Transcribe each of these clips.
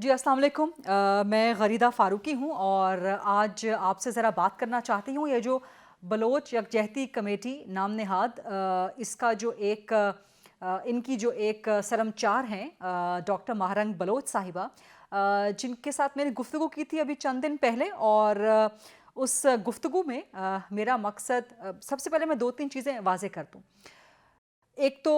जी, अस्सलाम वालेकुम। मैं गरीदा फ़ारूकी हूँ और आज आपसे ज़रा बात करना चाहती हूँ। ये जो बलोच यकजहती कमेटी नाम नेहाद, इसका जो एक इनकी जो एक सरमचार हैं डॉक्टर महारंग बलोच साहिबा, जिनके साथ मैंने गुफ्तगू की थी अभी चंद दिन पहले। और उस गुफ्तगू में मेरा मकसद, सबसे पहले मैं दो तीन चीज़ें वाज़े कर दूँ। एक तो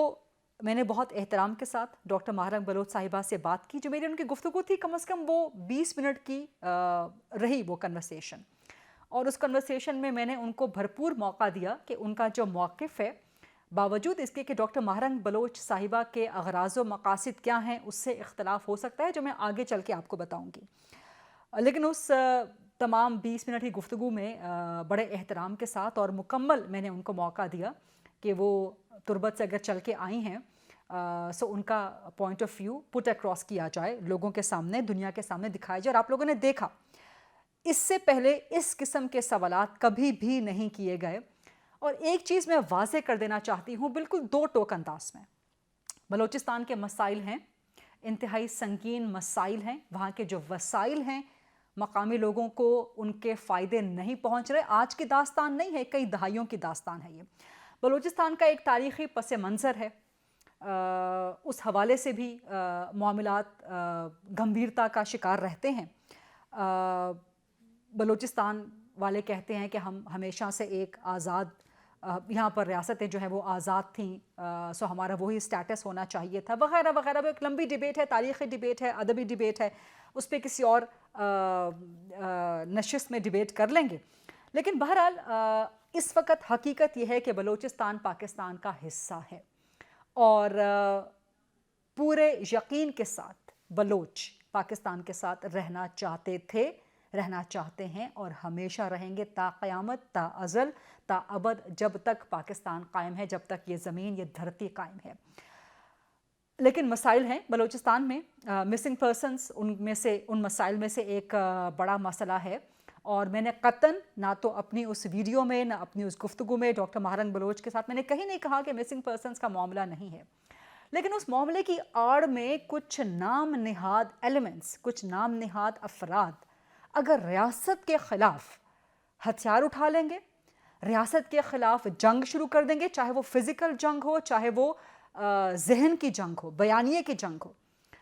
मैंने बहुत एहतराम के साथ डॉक्टर महारंग बलोच साहिबा से बात की। जो मेरी उनकी गुफ्तगू थी, कम से कम वो 20 मिनट की रही वो कन्वर्सेशन। और उस कन्वर्सेशन में मैंने उनको भरपूर मौका दिया कि उनका जो मौक़िफ़ है, बावजूद इसके कि डॉक्टर महारंग बलोच साहिबा के अग़राज़ व मक़ासिद क्या हैं, उससे इख्तलाफ हो सकता है, जो मैं आगे चल के आपको बताऊँगी। लेकिन उस तमाम 20 मिनट की गुफ्तगू में बड़े एहतराम के साथ और मुकम्मल मैंने उनको मौका दिया कि वो तुर्बत से अगर चल के आई हैं, सो उनका point of view put across किया जाए, लोगों के सामने, दुनिया के सामने दिखाया जाए। और आप लोगों ने देखा, इससे पहले इस किस्म के सवालात कभी भी नहीं किए गए। और एक चीज़ मैं वाज़े कर देना चाहती हूँ, बिल्कुल दो टोक अंदाज में। बलूचिस्तान के मसाइल हैं, इंतहाई संगीन मसाइल हैं। वहाँ के जो वसाइल हैं, मकामी लोगों को उनके फ़ायदे नहीं पहुँच रहे। आज की दास्तान नहीं है, कई दहाइयों की दास्तान है ये। बलूचिस्तान का एक तारीख़ी पस मंज़र है। उस हवाले से भी मामलात गंभीरता का शिकार रहते हैं। बलूचिस्तान वाले कहते हैं कि हम हमेशा से एक आज़ाद, यहाँ पर रियासतें जो हैं वो आज़ाद थीं, सो हमारा वही स्टेटस होना चाहिए था, वगैरह वगैरह। वो एक लंबी डिबेट है, तारीख़ी डिबेट है, अदबी डिबेट है। उस पर किसी और नशिस्त में डिबेट कर लेंगे। लेकिन बहरहाल इस वक्त हकीकत यह है कि बलूचिस्तान पाकिस्तान का हिस्सा है। और पूरे यकीन के साथ बलोच पाकिस्तान के साथ रहना चाहते थे, रहना चाहते हैं और हमेशा रहेंगे, ता क़यामत, ता अज़ल, ता अबद, जब तक पाकिस्तान कायम है, जब तक ये ज़मीन, ये धरती कायम है। लेकिन मसाइल हैं बलूचिस्तान में। मिसिंग पर्सनस उनमें से, उन मसाइल में से एक बड़ा मसला है। और मैंने क़तन ना तो अपनी उस वीडियो में, ना अपनी उस गुफ्तगू में डॉक्टर महारंग बलोच के साथ मैंने कहीं नहीं कहा कि मिसिंग पर्सनस का मामला नहीं है। लेकिन उस मामले की आड़ में कुछ नाम निहाद एलिमेंट्स, कुछ नाम निहाद अफराद अगर रियासत के ख़िलाफ़ हथियार उठा लेंगे, रियासत के ख़िलाफ़ जंग शुरू कर देंगे, चाहे वो फ़िज़िकल जंग हो, चाहे वो ज़हन की जंग हो, बयानिए की जंग हो,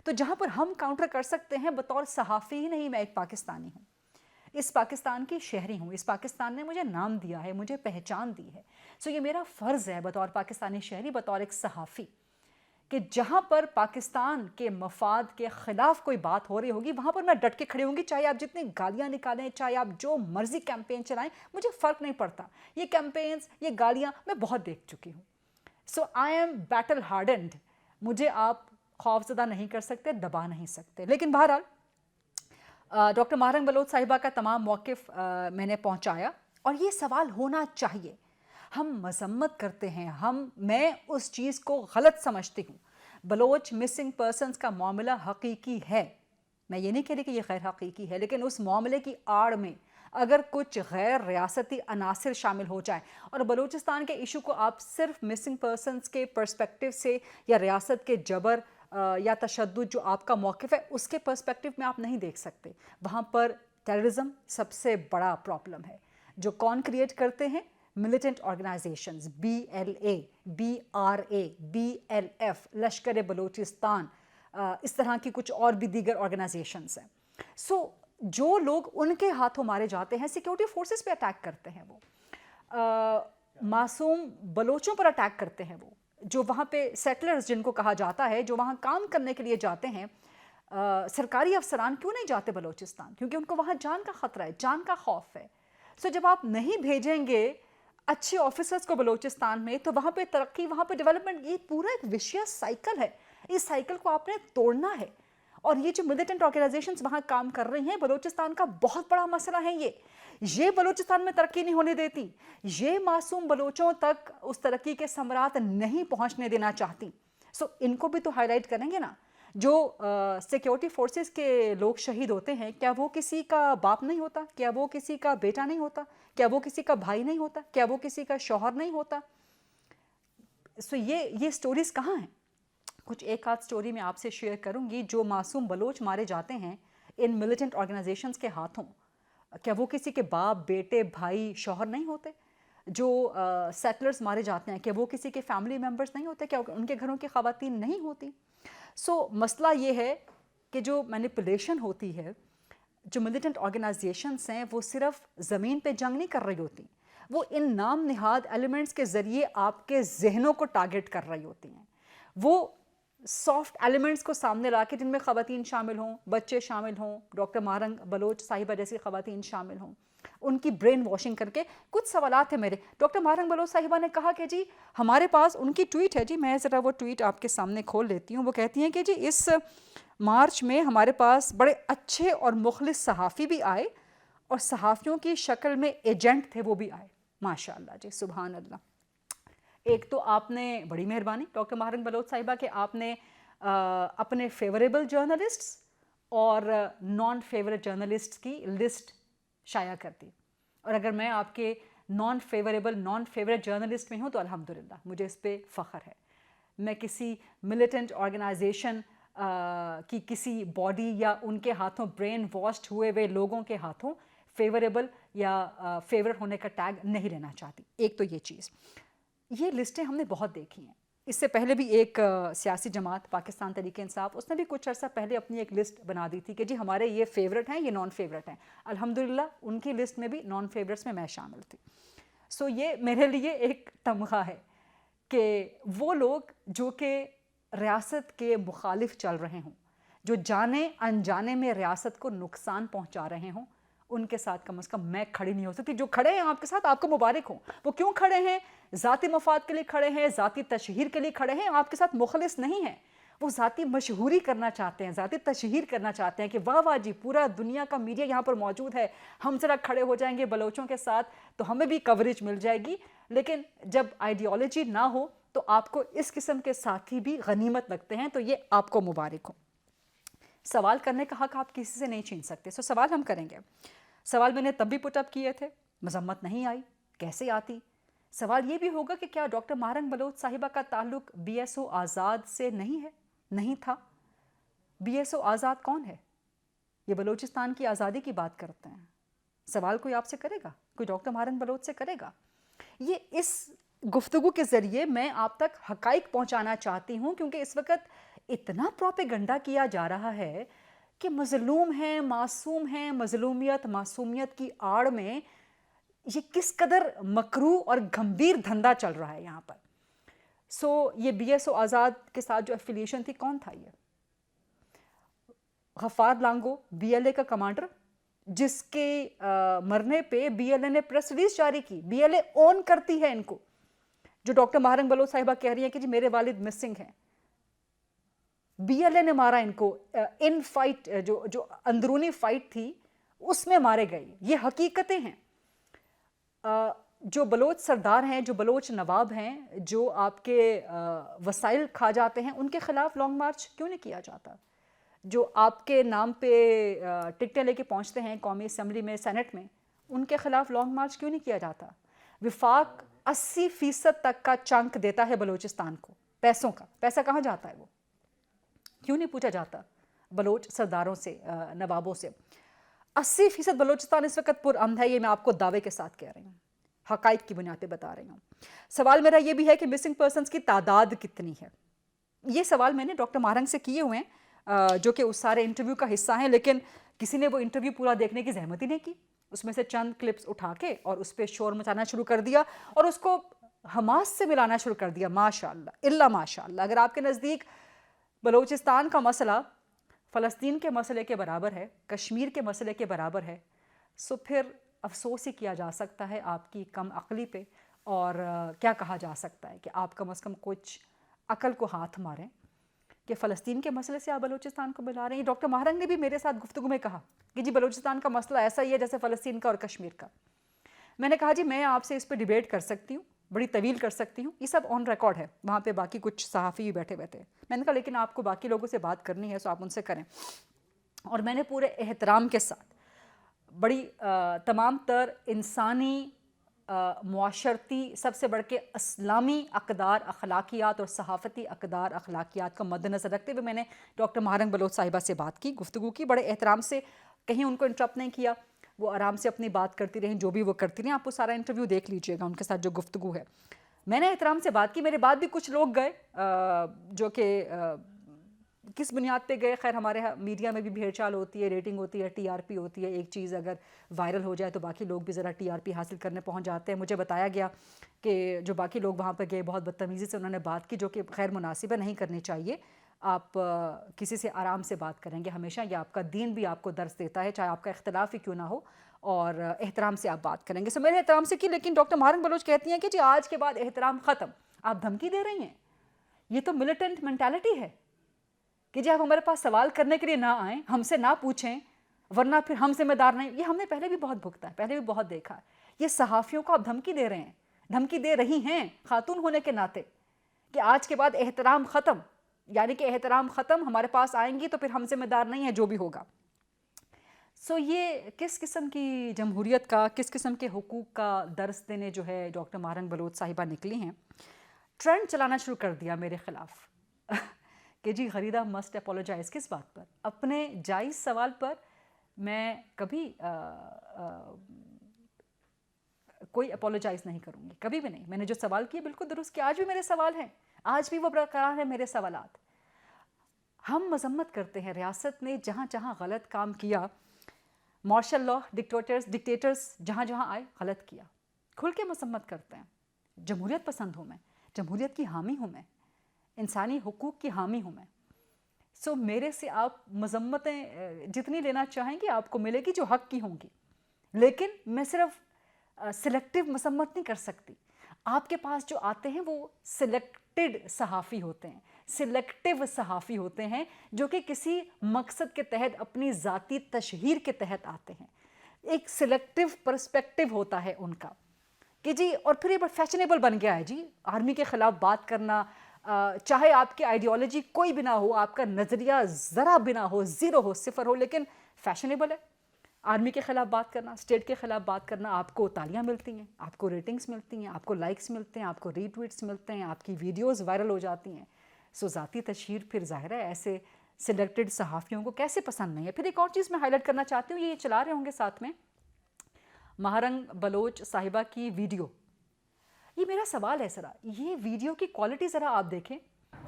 तो जहाँ पर हम काउंटर कर सकते हैं, बतौर सहाफ़ी ही नहीं, मैं एक पाकिस्तानी हूँ, इस पाकिस्तान की शहरी हूँ, इस पाकिस्तान ने मुझे नाम दिया है, मुझे पहचान दी है। सो ये मेरा फ़र्ज़ है बतौर पाकिस्तानी शहरी, बतौर एक सहाफ़ी, कि जहाँ पर पाकिस्तान के मफाद के ख़िलाफ़ कोई बात हो रही होगी, वहाँ पर मैं डट के खड़ी होंगी। चाहे आप जितनी गालियाँ निकालें, चाहे आप जो मर्ज़ी कैंपेन चलाएं, मुझे फ़र्क नहीं पड़ता। ये कैंपेन्स, ये गालियाँ मैं बहुत देख चुकी हूँ। सो आई एम बैटल हार्डन्ड। मुझे आप खौफज़दा नहीं कर सकते, दबा नहीं सकते। लेकिन बहरहाल डॉक्टर महारंग बलोच साहिबा का तमाम मौक़िफ़ मैंने पहुँचाया। और ये सवाल होना चाहिए। हम मज़म्मत करते हैं, मैं उस चीज़ को गलत समझती हूँ। बलोच मिसिंग पर्सनस का मामला हकीकी है, मैं ये नहीं कह रही कि ये गैर हकीकी है, लेकिन उस मामले की आड़ में अगर कुछ गैर रियासती अनासिर शामिल हो जाए, और बलूचिस्तान के इशू को आप सिर्फ मिसिंग पर्सनस के पर्सपेक्टिव से, या रियासत के जबर या तशद्दुद जो आपका मौक़िफ़ है, उसके पर्सपेक्टिव में आप नहीं देख सकते। वहाँ पर टेररिज्म सबसे बड़ा प्रॉब्लम है, जो कौन क्रिएट करते हैं? Militant organisations, BLA, BRA, BLF, लश्कर बलूचिस्तान, इस तरह की कुछ और भी दीगर ऑर्गेनाइजेशंस हैं। सो जो लोग उनके हाथों मारे जाते हैं, सिक्योरिटी फोर्सेस पे अटैक करते हैं, वो मासूम बलोचों पर अटैक करते हैं, वो जो वहाँ पे सेटलर्स जिनको कहा जाता है, जो वहाँ काम करने के लिए जाते हैं। सरकारी अफसरान क्यों नहीं जाते बलूचिस्तान? क्योंकि उनको वहाँ जान का ख़तरा है, जान का खौफ है। सो जब आप नहीं भेजेंगे अच्छे ऑफिसर्स को बलूचिस्तान में, तो वहाँ पे तरक्की, वहाँ पे डेवलपमेंट, ये पूरा एक विशियस साइकिल है। इस साइकिल को आपने तोड़ना है। और ये जो मिलिटेंट ऑर्गेनाइजेशंस वहाँ काम कर रही हैं, बलूचिस्तान का बहुत बड़ा मसला है ये बलूचिस्तान में तरक्की नहीं होने देती, ये मासूम बलोचों तक उस तरक्की के समरात नहीं पहुँचने देना चाहती। सो इनको भी तो हाईलाइट करेंगे ना। जो सिक्योरिटी फोर्सेस के लोग शहीद होते हैं, क्या वो किसी का बाप नहीं होता? क्या वो किसी का बेटा नहीं होता? क्या वो किसी का भाई नहीं होता? क्या वो किसी का शौहर नहीं होता? सो ये स्टोरीज कहाँ हैं? कुछ एक आध स्टोरी मैं आपसे शेयर करूंगी। जो मासूम बलोच मारे जाते हैं इन मिलिटेंट ऑर्गेनाइजेशंस के हाथों, क्या वो किसी के बाप, बेटे, भाई, शौहर नहीं होते? जो सेटलर्स मारे जाते हैं, क्या वो किसी के फैमिली मेम्बर्स नहीं होते? क्या उनके घरों की ख़वातीन नहीं होती? मसला ये है कि जो मैनिपुलेशन होती है, जो मिलिटेंट ऑर्गेनाइजेशंस हैं, वो सिर्फ ज़मीन पे जंग नहीं कर रही होती, वो इन नाम निहाद एलिमेंट्स के ज़रिए आपके जहनों को टारगेट कर रही होती हैं। वो सॉफ्ट एलिमेंट्स को सामने ला के, जिनमें ख़वातीन शामिल हों, बच्चे शामिल हों, डॉक्टर महारंग बलोच साहिबा जैसी ख़वातीन शामिल हों, उनकी ब्रेन वॉशिंग करके। कुछ सवालात हैं मेरे। डॉक्टर महारंग बलोच साहिबा ने कहा कि जी हमारे पास, उनकी ट्वीट है जी, मैं ज़रा वो ट्वीट आपके सामने खोल लेती हूँ। वो कहती हैं कि जी इस मार्च में हमारे पास बड़े अच्छे और मुखलिस सहाफ़ी भी आए और सहाफ़ियों की शक्ल में एजेंट थे, वो भी आए। माशाअल्लाह जी, सुभान अल्लाह। एक तो आपने, बड़ी मेहरबानी डॉक्टर महारंग बलोच साहिबा, के आपने अपने फेवरेबल जर्नलिस्ट्स और नॉन फेवरेट जर्नलिस्ट्स की लिस्ट शाया कर दी। और अगर मैं आपके नॉन फेवरेट जर्नलिस्ट में हूँ तो अल्हम्दुलिल्लाह, मुझे इस पर फ़ख्र है। मैं किसी मिलिटेंट ऑर्गेनाइजेशन की किसी बॉडी या उनके हाथों ब्रेन वॉश्ड हुए हुए लोगों के हाथों फेवरेबल या फेवरेट होने का टैग नहीं लेना चाहती। एक तो ये चीज़, ये लिस्टें हमने बहुत देखी हैं। इससे पहले भी एक सियासी जमात पाकिस्तान तहरीक इंसाफ, उसने भी कुछ अर्सा पहले अपनी एक लिस्ट बना दी थी कि जी हमारे ये फेवरेट हैं, ये नॉन फेवरेट हैं। अल्हम्दुलिल्लाह उनकी लिस्ट में भी नॉन फेवरेट्स में मैं शामिल थी। ये मेरे लिए एक तमगा है कि वो लोग जो कि रियासत के मुखालिफ चल रहे हों, जो जाने अनजाने में रियासत को नुकसान पहुंचा रहे हों, उनके साथ कम से कम मैं खड़ी नहीं हो सकती। जो खड़े हैं आपके साथ, आपको मुबारक हो। वो क्यों खड़े हैं? ज़ाती मफाद के लिए खड़े हैं, ज़ाती तशहीर के लिए खड़े हैं, आपके साथ मुखलिस नहीं हैं। वो ज़ाती मशहूरी करना चाहते हैं, ज़ाती तशहीर करना चाहते हैं कि वाह वाह जी, पूरा दुनिया का मीडिया यहाँ पर मौजूद है, हम ज़रा खड़े हो जाएंगे बलोचों के साथ तो हमें भी कवरेज मिल जाएगी। लेकिन जब आइडियोलॉजी ना हो तो आपको इस किस्म के साथी भी गनीमत लगते हैं, तो ये आपको मुबारक हो। सवाल करने का हक आप किसी से नहीं छीन सकते। सवाल हम करेंगे। सवाल मैंने तब भी पुटअप किए थे, मजम्मत नहीं आई, कैसे आती? सवाल ये भी होगा कि क्या डॉक्टर महारंग बलोच साहिबा का ताल्लुक BSO आज़ाद से नहीं है? नहीं था। BSO आज़ाद कौन है? ये बलोचिस्तान की आज़ादी की बात करते हैं। सवाल कोई आपसे करेगा? कोई डॉक्टर महारंग बलोच से करेगा? ये इस गुफ्तगू के ज़रिए मैं आप तक हकाइक पहुंचाना चाहती हूँ, क्योंकि इस वक्त इतना प्रोपेगंडा किया जा रहा है कि मज़लूम हैं, मासूम हैं। मज़लूमियत, मासूमियत की आड़ में ये किस कदर मकरू और गंभीर धंधा चल रहा है यहाँ पर। ये BSO आज़ाद के साथ जो एफिलिएशन थी, कौन था ये? गफ्फार लांगो, BLA का कमांडर, जिसके मरने पे BLA ने प्रेस रिलीज जारी की। BLA ओन करती है इनको। जो डॉक्टर महारंग बलोच साहिबा कह रही है कि जी मेरे वालिद मिसिंग हैं, BLA ने मारा इनको। इन फाइट, जो अंदरूनी फाइट थी उसमें मारे गए। ये हकीकतें हैं। जो बलोच सरदार हैं, जो बलोच नवाब हैं, जो आपके वसाइल खा जाते हैं, उनके खिलाफ लॉन्ग मार्च क्यों नहीं किया जाता? जो आपके नाम पे टिकटें लेके पहुंचते हैं कौमी असम्बली में, सेनेट में, उनके खिलाफ लॉन्ग मार्च क्यों नहीं किया जाता? विफाक 80% तक का चंक देता है बलोचिस्तान को, पैसों का। पैसा कहाँ जाता है? वो क्यों नहीं पूछा जाता बलोच सरदारों से, नवाबों से? 80% बलोचिस्तान इस वक्त पुरअमन है। ये मैं आपको दावे के साथ कह रही हूँ, हकाइक की बुनियाद पे बता रही हूँ। सवाल मेरा ये भी है कि मिसिंग पर्सन्स की तादाद कितनी है? ये सवाल मैंने डॉक्टर महारंग से किए हुए हैं, जो कि उस सारे इंटरव्यू का हिस्सा हैं, लेकिन किसी ने वो इंटरव्यू पूरा देखने की जहमत ही नहीं की। उसमें से चंद क्लिप्स उठा के और उस पर शोर मचाना शुरू कर दिया और उसको हमास से मिलाना शुरू कर दिया। माशाअल्लाह इल्ला माशाअल्लाह। अगर आपके नज़दीक बलोचिस्तान का मसला फ़लस्तीन के मसले के बराबर है, कश्मीर के मसले के बराबर है, सो फिर अफसोस ही किया जा सकता है आपकी कम अक्ली पे। और क्या कहा जा सकता है कि आप कम अज़ कम कुछ अकल को हाथ मारें कि फ़लस्तीन के मसले से आप बलोचिस्तान को मिला रहे हैं। डॉक्टर महारंग ने भी मेरे साथ गुफ्तगू में कहा कि जी बलोचिस्तान का मसला ऐसा ही है जैसे फ़लस्तीन का और कश्मीर का। मैंने कहा जी मैं आपसे इस पर डिबेट कर सकती हूँ, बड़ी तवील कर सकती हूँ, ये सब ऑन रिकॉर्ड है। वहाँ पे बाकी कुछ सहाफ़ी भी बैठे बैठे। मैंने कहा लेकिन आपको बाकी लोगों से बात करनी है तो आप उनसे करें। और मैंने पूरे एहतराम के साथ, बड़ी तमाम तर इंसानी معاشرتی سب سے بڑھ کے اسلامی اقدار اخلاقیات اور صحافتی اقدار اخلاقیات کو مد نظر رکھتے ہوئے میں نے ڈاکٹر ماہرنگ بلوچ صاحبہ سے بات کی، گفتگو کی، بڑے احترام سے، کہیں ان کو انٹرپٹ نہیں کیا، وہ آرام سے اپنی بات کرتی رہیں، جو بھی وہ کرتی رہیں. آپ وہ سارا انٹرویو دیکھ لیجئے گا، ان کے ساتھ جو گفتگو ہے. میں نے احترام سے بات کی، میرے بعد بھی کچھ لوگ گئے جو کہ کس بنیاد پہ گئے. خیر ہمارے میڈیا میں بھی بھیڑ چال ہوتی ہے، ریٹنگ ہوتی ہے، ٹی آر پی ہوتی ہے. ایک چیز اگر وائرل ہو جائے تو باقی لوگ بھی ذرا ٹی آر پی حاصل کرنے پہنچ جاتے ہیں. مجھے بتایا گیا کہ جو باقی لوگ وہاں پہ گئے بہت بدتمیزی سے انہوں نے بات کی، جو کہ خیر مناسب ہے، نہیں کرنی چاہیے. آپ کسی سے آرام سے بات کریں گے ہمیشہ، یہ آپ کا دین بھی آپ کو درس دیتا ہے، چاہے آپ کا اختلاف ہی کیوں نہ ہو، اور احترام سے آپ بات کریں گے. سو میں نے احترام سے کی، لیکن ڈاکٹر ماہرنگ بلوچ کہتی ہیں کہ جی آج کے بعد احترام ختم. آپ دھمکی دے رہی ہیں، یہ تو ملیٹنٹ مینٹالٹی ہے کہ جی آپ ہمارے پاس سوال کرنے کے لیے نہ آئیں، ہم سے نہ پوچھیں، ورنہ پھر ہم ذمہ دار نہیں. یہ ہم نے پہلے بھی بہت بھگتا ہے، پہلے بھی بہت دیکھا ہے. یہ صحافیوں کو آپ دھمکی دے رہے ہیں، دھمکی دے رہی ہیں خاتون ہونے کے ناطے، کہ آج کے بعد احترام ختم، یعنی کہ احترام ختم، ہمارے پاس آئیں گی تو پھر ہم ذمہ دار نہیں ہیں جو بھی ہوگا. سو یہ کس قسم کی جمہوریت کا، کس قسم کے حقوق کا درس دینے جو ہے ڈاکٹر ماہرنگ بلوچ صاحبہ نکلی ہیں. ٹرینڈ چلانا شروع کر دیا میرے خلاف کہ جی غریدہ مسٹ اپولوجائز. کس بات پر؟ اپنے جائز سوال پر میں کبھی کوئی اپولوجائز نہیں کروں گی، کبھی بھی نہیں. میں نے جو سوال کیے بالکل درست کیا، آج بھی میرے سوال ہیں، آج بھی وہ برقرار ہیں میرے سوالات. ہم مذمت کرتے ہیں ریاست نے جہاں جہاں غلط کام کیا، مارشل لا، ڈکٹیٹرز جہاں جہاں آئے غلط کیا، کھل کے مذمت کرتے ہیں. جمہوریت پسند ہوں میں، جمہوریت کی حامی ہوں میں، انسانی حقوق کی حامی ہوں میں. سو میرے سے آپ مذمتیں جتنی لینا چاہیں گے آپ کو ملے گی جو حق کی ہوں گی، لیکن میں صرف سلیکٹیو مذمت نہیں کر سکتی. آپ کے پاس جو آتے ہیں وہ سلیکٹڈ صحافی ہوتے ہیں، سلیکٹیو صحافی ہوتے ہیں، جو کہ کسی مقصد کے تحت اپنی ذاتی تشہیر کے تحت آتے ہیں. ایک سلیکٹیو پرسپیکٹیو ہوتا ہے ان کا کہ جی، اور پھر یہ فیشنیبل بن گیا ہے جی آرمی کے خلاف بات کرنا، چاہے آپ کی آئیڈیالوجی کوئی بھی نہ ہو، آپ کا نظریہ ذرا بھی نہ ہو، زیرو ہو، صفر ہو، لیکن فیشنیبل ہے آرمی کے خلاف بات کرنا، اسٹیٹ کے خلاف بات کرنا. آپ کو تالیاں ملتی ہیں، آپ کو ریٹنگز ملتی ہیں، آپ کو لائکس ملتے ہیں، آپ کو ری ٹویٹس ملتے ہیں، آپ کی ویڈیوز وائرل ہو جاتی ہیں. سو ذاتی تشہیر پھر ظاہر ہے ایسے سلیکٹڈ صحافیوں کو کیسے پسند نہیں ہے. پھر ایک اور چیز میں ہائی لائٹ کرنا چاہتی ہوں، یہ چلا رہے ہوں گے ساتھ میں ماہرنگ بلوچ صاحبہ کی ویڈیو. یہ میرا سوال ہے، ذرا یہ ویڈیو کی کوالٹی ذرا آپ دیکھیں.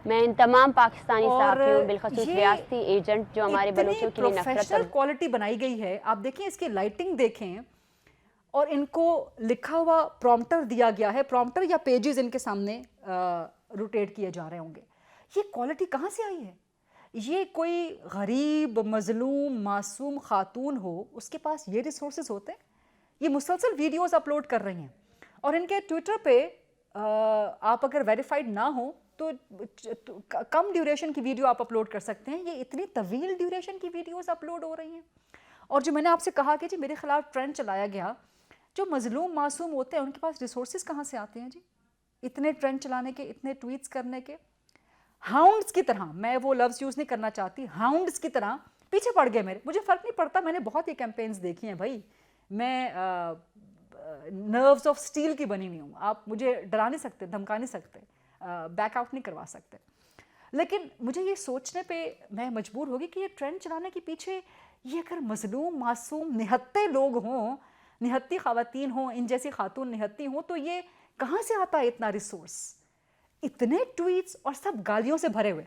میں ان تمام پاکستانی اور صحافیوں بالخصوص یہ ریاستی ایجنٹ جو ہمارے اتنی بلوچوں کے لیے نفرت پروفیشنل کوالٹی بنائی گئی ہے. آپ دیکھیں اس کی لائٹنگ دیکھیں، اور ان کو لکھا ہوا پرومپٹر دیا گیا ہے، پرومپٹر یا پیجز ان کے سامنے روٹیٹ کیے جا رہے ہوں گے. یہ کوالٹی کہاں سے آئی ہے؟ یہ کوئی غریب مظلوم معصوم خاتون ہو، اس کے پاس یہ ریسورسز ہوتے ہیں؟ یہ مسلسل ویڈیوز اپلوڈ کر رہی ہیں، اور ان کے ٹویٹر پہ آپ اگر ویریفائڈ نہ ہوں تو کم ڈیوریشن کی ویڈیو آپ اپلوڈ کر سکتے ہیں. یہ اتنی طویل ڈیوریشن کی ویڈیوز اپلوڈ ہو رہی ہیں. اور جو میں نے آپ سے کہا کہ جی میرے خلاف ٹرینڈ چلایا گیا، جو مظلوم معصوم ہوتے ہیں ان کے پاس ریسورسز کہاں سے آتے ہیں جی اتنے ٹرینڈ چلانے کے، اتنے ٹویٹس کرنے کے؟ ہاؤنڈز کی طرح، میں وہ لفظ یوز نہیں کرنا چاہتی، ہاؤنڈز کی طرح پیچھے پڑ گئے میرے. مجھے فرق نہیں پڑتا، میں نے بہت ہی کیمپینز دیکھی ہیں بھائی، میں نروز آف سٹیل کی بنی ہوئی ہوں. آپ مجھے ڈرا نہیں سکتے، دھمکا نہیں سکتے، بیک آؤٹ نہیں کروا سکتے. لیکن مجھے یہ سوچنے پہ میں مجبور ہوگی کہ یہ ٹرینڈ چلانے کے پیچھے یہ اگر مظلوم معصوم نہتے لوگ ہوں، نہتی خواتین ہوں، ان جیسی خاتون نہتی ہوں، تو یہ کہاں سے آتا ہے اتنا ریسورس؟ اتنے ٹویٹس اور سب گالیوں سے بھرے ہوئے.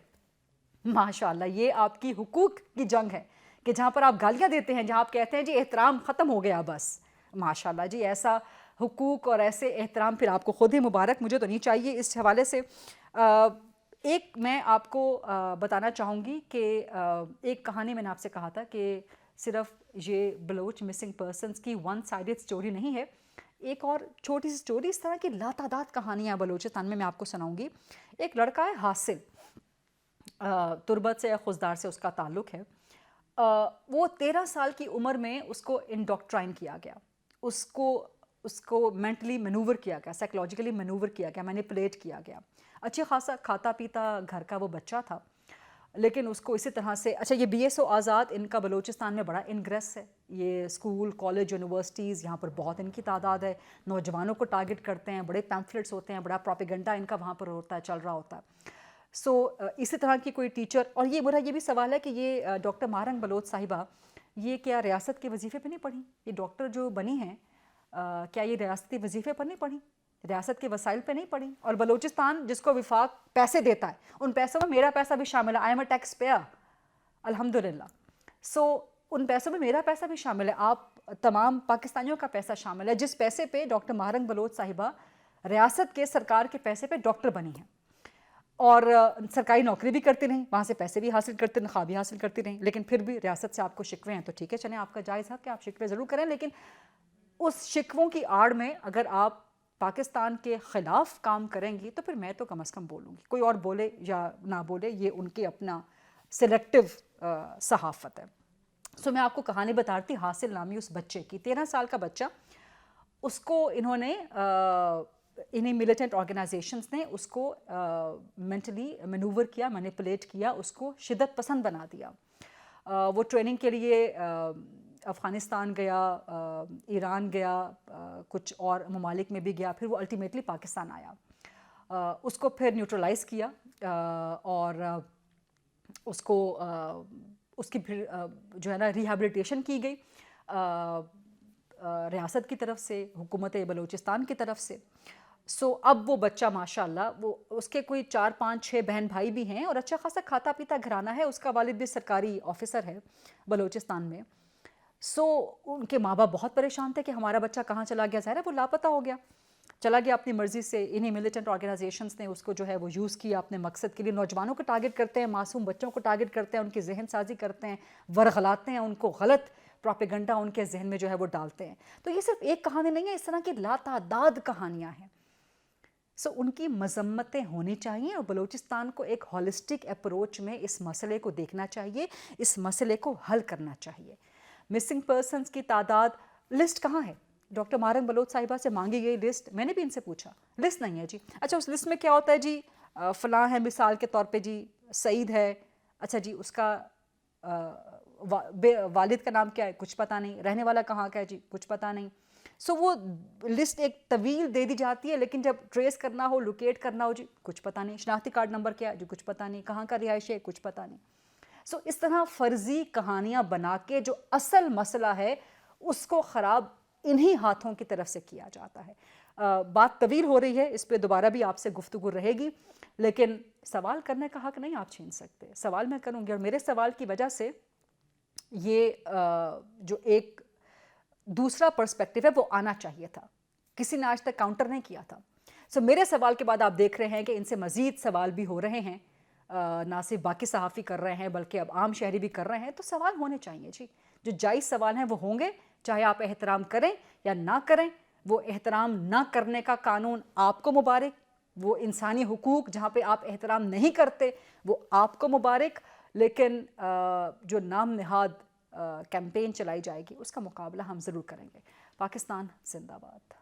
ماشاءاللہ یہ آپ کی حقوق کی جنگ ہے کہ جہاں پر آپ گالیاں دیتے ہیں، جہاں آپ کہتے ہیں جی احترام ختم ہو گیا بس. ماشاءاللہ جی ایسا حقوق اور ایسے احترام پھر آپ کو خود ہی مبارک، مجھے تو نہیں چاہیے. اس حوالے سے ایک میں آپ کو بتانا چاہوں گی کہ ایک کہانی میں نے آپ سے کہا تھا کہ صرف یہ بلوچ مسنگ پرسنز کی ون سائیڈڈ سٹوری نہیں ہے. ایک اور چھوٹی سی سٹوری، اس طرح کی لاتعداد کہانیاں بلوچستان میں آپ کو سناؤں گی. ایک لڑکا ہے حاصل، تربت سے یا خزدار سے اس کا تعلق ہے. وہ 13 سال کی عمر میں اس کو انڈوکٹرائن کیا گیا، اس کو مینٹلی مینوور کیا گیا، سائیکولوجیکلی مینوور کیا گیا، مینیپولیٹ کیا گیا. اچھے خاصا کھاتا پیتا گھر کا وہ بچہ تھا. لیکن اس کو اسی طرح سے اچھا یہ BSO آزاد ان کا بلوچستان میں بڑا انگریس ہے، یہ اسکول کالج یونیورسٹیز یہاں پر بہت ان کی تعداد ہے، نوجوانوں کو ٹارگٹ کرتے ہیں، بڑے پیمفلٹس ہوتے ہیں، بڑا پروپیگنڈا ان کا وہاں پر ہوتا ہے، چل رہا ہوتا ہے. سو اسی طرح کی کوئی ٹیچر. اور یہ میرا یہ بھی سوال ہے کہ یہ ڈاکٹر ماہرنگ بلوچ صاحبہ یہ کیا ریاست کے وظیفے پہ نہیں پڑھی؟ یہ ڈاکٹر جو بنی ہیں کیا یہ ریاستی وظیفے پر نہیں پڑھی، ریاست کے وسائل پہ نہیں پڑھی؟ اور بلوچستان جس کو وفاق پیسے دیتا ہے ان پیسوں میں میرا پیسہ بھی شامل ہے، I am a taxpayer الحمدللہ. سو ان پیسوں میں میرا پیسہ بھی شامل ہے، آپ تمام پاکستانیوں کا پیسہ شامل ہے، جس پیسے پہ ڈاکٹر ماہرنگ بلوچ صاحبہ ریاست کے سرکار کے پیسے پہ ڈاکٹر بنی ہیں اور سرکاری نوکری بھی کرتی رہیں، وہاں سے پیسے بھی حاصل کرتے تنخواہ بھی حاصل کرتی رہیں، لیکن پھر بھی ریاست سے آپ کو شکوے ہیں تو ٹھیک ہے چلیں آپ کا جائز حق کہ آپ شکوے ضرور کریں، لیکن اس شکووں کی آڑ میں اگر آپ پاکستان کے خلاف کام کریں گی تو پھر میں تو کم از کم بولوں گی، کوئی اور بولے یا نہ بولے یہ ان کے اپنا سلیکٹو صحافت ہے. سو میں آپ کو کہانی بتاتی حاصل نامی اس بچے کی، 13 سال کا بچہ، اس کو انہوں نے انہیں ملیٹنٹ آرگنائزیشنز نے اس کو مینٹلی مینوور کیا، مینیپولیٹ کیا، اس کو شدت پسند بنا دیا. وہ ٹریننگ کے لیے افغانستان گیا، ایران گیا، کچھ اور ممالک میں بھی گیا، پھر وہ الٹیمیٹلی پاکستان آیا. اس کو پھر نیوٹرلائز کیا اور اس کو اس کی پھر جو ہے نا ریہیبلیٹیشن کی گئی ریاست کی طرف سے، حکومت بلوچستان کی طرف سے. سو اب وہ بچہ ماشاء اللہ، وہ اس کے کوئی 4 5 6 بہن بھائی بھی ہیں اور اچھا خاصا کھاتا پیتا گھرانہ ہے، اس کا والد بھی سرکاری آفیسر ہے بلوچستان میں. سو ان کے ماں باپ بہت پریشان تھے کہ ہمارا بچہ کہاں چلا گیا، ظاہر ہے وہ لاپتہ ہو گیا، چلا گیا اپنی مرضی سے. انہی ملیٹنٹ آرگنائزیشنز نے اس کو جو ہے وہ یوز کیا اپنے مقصد کے لیے. نوجوانوں کو ٹارگٹ کرتے ہیں، معصوم بچوں کو ٹارگٹ کرتے ہیں، ان کی ذہن سازی کرتے ہیں، ورغلاتے ہیں، ان کو غلط پروپیگنڈا ان کے ذہن میں جو ہے وہ ڈالتے ہیں. تو یہ صرف ایک کہانی نہیں ہے، اس طرح کی لاتعداد کہانیاں ہیں. سو ان کی مذمتیں ہونی چاہیے اور بلوچستان کو ایک ہولسٹک اپروچ میں اس مسئلے کو دیکھنا چاہیے، اس مسئلے کو حل کرنا چاہیے. مسنگ پرسنز کی تعداد لسٹ کہاں ہے؟ ڈاکٹر ماہرنگ بلوچ صاحبہ سے مانگی گئی لسٹ، میں نے بھی ان سے پوچھا، لسٹ نہیں ہے جی. اچھا اس لسٹ میں کیا ہوتا ہے جی؟ فلاں ہے مثال کے طور پہ جی سعید ہے، اچھا جی اس کا والد کا نام کیا ہے؟ کچھ پتہ نہیں. رہنے والا کہاں کا ہے جی؟ کچھ پتہ نہیں. سو وہ لسٹ ایک طویل دے دی جاتی ہے، لیکن جب ٹریس کرنا ہو، لوکیٹ کرنا ہو جی کچھ پتہ نہیں. شناختی کارڈ نمبر کیا ہے جی؟ کچھ پتہ نہیں. کہاں کا رہائش ہے؟ کچھ پتہ نہیں. سو اس طرح فرضی کہانیاں بنا کے جو اصل مسئلہ ہے اس کو خراب انہی ہاتھوں کی طرف سے کیا جاتا ہے. بات طویل ہو رہی ہے، اس پہ دوبارہ بھی آپ سے گفتگو رہے گی، لیکن سوال کرنے کا حق نہیں آپ چھین سکتے. سوال میں کروں گی اور میرے سوال کی وجہ سے یہ جو ایک دوسرا پرسپیکٹیو ہے وہ آنا چاہیے تھا، کسی نے آج تک کاؤنٹر نہیں کیا تھا. سو میرے سوال کے بعد آپ دیکھ رہے ہیں کہ ان سے مزید سوال بھی ہو رہے ہیں، نہ صرف باقی صحافی کر رہے ہیں بلکہ اب عام شہری بھی کر رہے ہیں. تو سوال ہونے چاہیے جی، جو جائز سوال ہیں وہ ہوں گے، چاہے آپ احترام کریں یا نہ کریں. وہ احترام نہ کرنے کا قانون آپ کو مبارک، وہ انسانی حقوق جہاں پہ آپ احترام نہیں کرتے وہ آپ کو مبارک، لیکن جو نام نہاد کیمپین چلائی جائے گی اس کا مقابلہ ہم ضرور کریں گے. پاکستان زندہ باد.